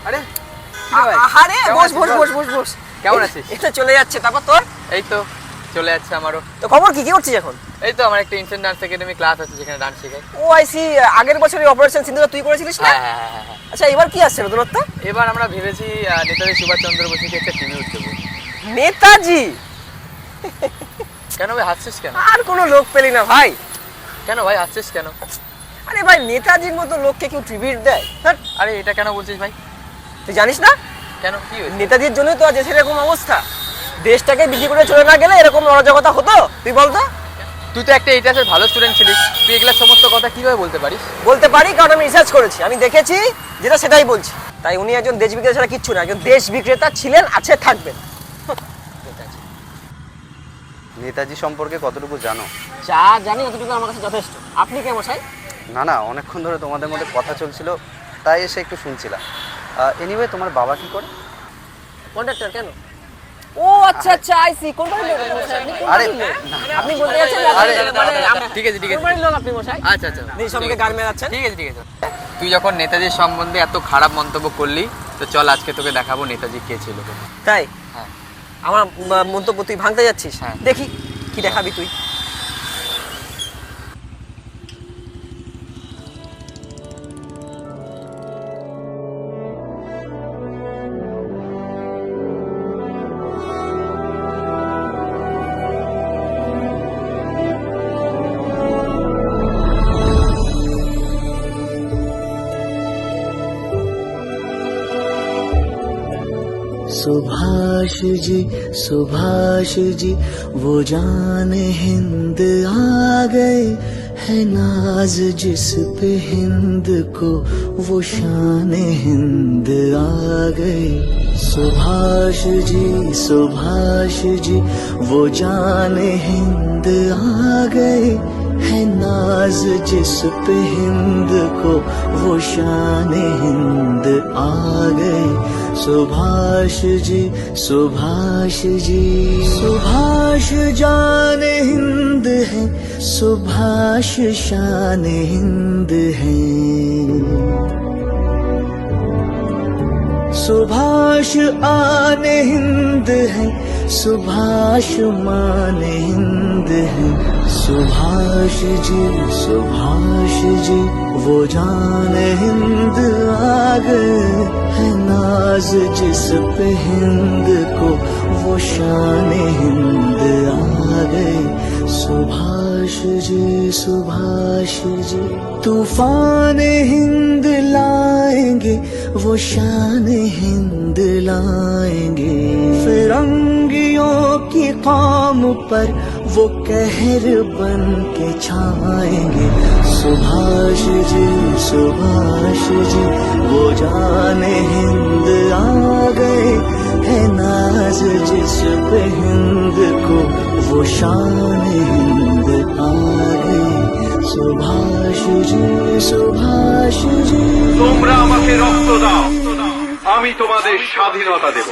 আরে আরে বস। কেমন আছিস? এটা চলে যাচ্ছে, তারপর তোর? এই তো চলে যাচ্ছে আমারও। তো খবর কি করছিস এখন? এই তো আমার একটা ইনস্ট্যান্ট ডান্স একাডেমি ক্লাস আছে যেখানে ডান্স শেখাই। ও আই সি, আগের বছরই অপারেশন সিন্ধুটা তুই করেছিলিস না? হ্যাঁ। আচ্ছা, এবার কি আসছে নতুনত্ব? এবার আমরা ভেবেছি নেতাজি সুভাষচন্দ্র বসুকে একটা ট্রিবিউট দেবো। নেতাজি? কেন ভাই হাসছিস কেন? আর কোনো লোক পেলি না ভাই? কেন ভাই হাসছিস কেন? আরে ভাই, নেতাজির মতো লোককে কেউ ট্রিবিউট দেয়? আরে এটা কেন বলছিস ভাই? তুই জানিস না? কেন, কি হয়েছে? নেতাজির জন্যই তো আজ এরকম অবস্থা। দেশটাকে বিক্রি করে চলে না গেলে এরকম অরাজকতা হতো? তুই বলতো। তুই তো একটা ইতিহাসের ভালো স্টুডেন্ট ছিলিস, তুই এগুলা সমস্ত কথা কিভাবে বলতে পারিস? বলতে পারি, কারণ আমি রিসার্চ করেছি, আমি দেখেছি, যেটা সেটাই বলছি। তাই উনি একজন দেশ বিক্রেতা ছাড়া কিচ্ছু না, একজন দেশ বিক্রেতা ছিলেন, আছে, থাকবেন। নেতাজি সম্পর্কে কতটুকু জানো? যা জানি অতটুকু আমার কাছে যথেষ্ট। আপনি কে মশাই? না অনেকক্ষণ ধরে তোমাদের মধ্যে কথা চলছিল, তাই এসে একটু শুনছিলাম। এনিওয়ে, তোমার বাবা কি করে? কন্ডাক্টর। কেন? ও আচ্ছা, আইসি। কোম্পানির লোক মশাই? আরে আপনি বলতে যাচ্ছেন ঠিক আছে কোম্পানির লোক আপনি মশাই? আচ্ছা এই সবকে গান মেলাচ্ছেন? ঠিক আছে। তুই যখন নেতাজির সম্বন্ধে এত খারাপ মন্তব্য করলি, তো চল আজকে তোকে দেখাবো নেতাজি কে ছিল। তাই? হ্যাঁ। আমার মন্তব্য তুই ভাঙতে যাচ্ছিস? হ্যাঁ। দেখি কি দেখাবি তুই। सुभाष जी वो जान हिंद आ गए, है नाज जिस पे हिंद को, वो शान हिंद आ गए। सुभाष जी वो जान हिंद आ गए, है नाज जिस पे हिंद को, वो शान हिंद आ गए। सुभाष जान हिंद है, सुभाष शान हिंद है। सुभाष आन हिंद है, सुभाष मान हिंद है। सुभाष जी वो जान हिंद आ गए, है नाज जिस पे हिंद को, वो शान हिंद आ गए। सुभाष जी तूफान हिंद लाएंगे, वो शान हिंद लाएंगे। फिरंगियों की कौम पर वो कहर बन के छाएंगे। सुभाष जी वो जान हिंद आ गए, है नाज जिस पे हिंद को, वो शान हिंद आ गए। सुभाष जी তোমরা আমাকে রক্ত দাও, আমি তোমাদের স্বাধীনতা দেব।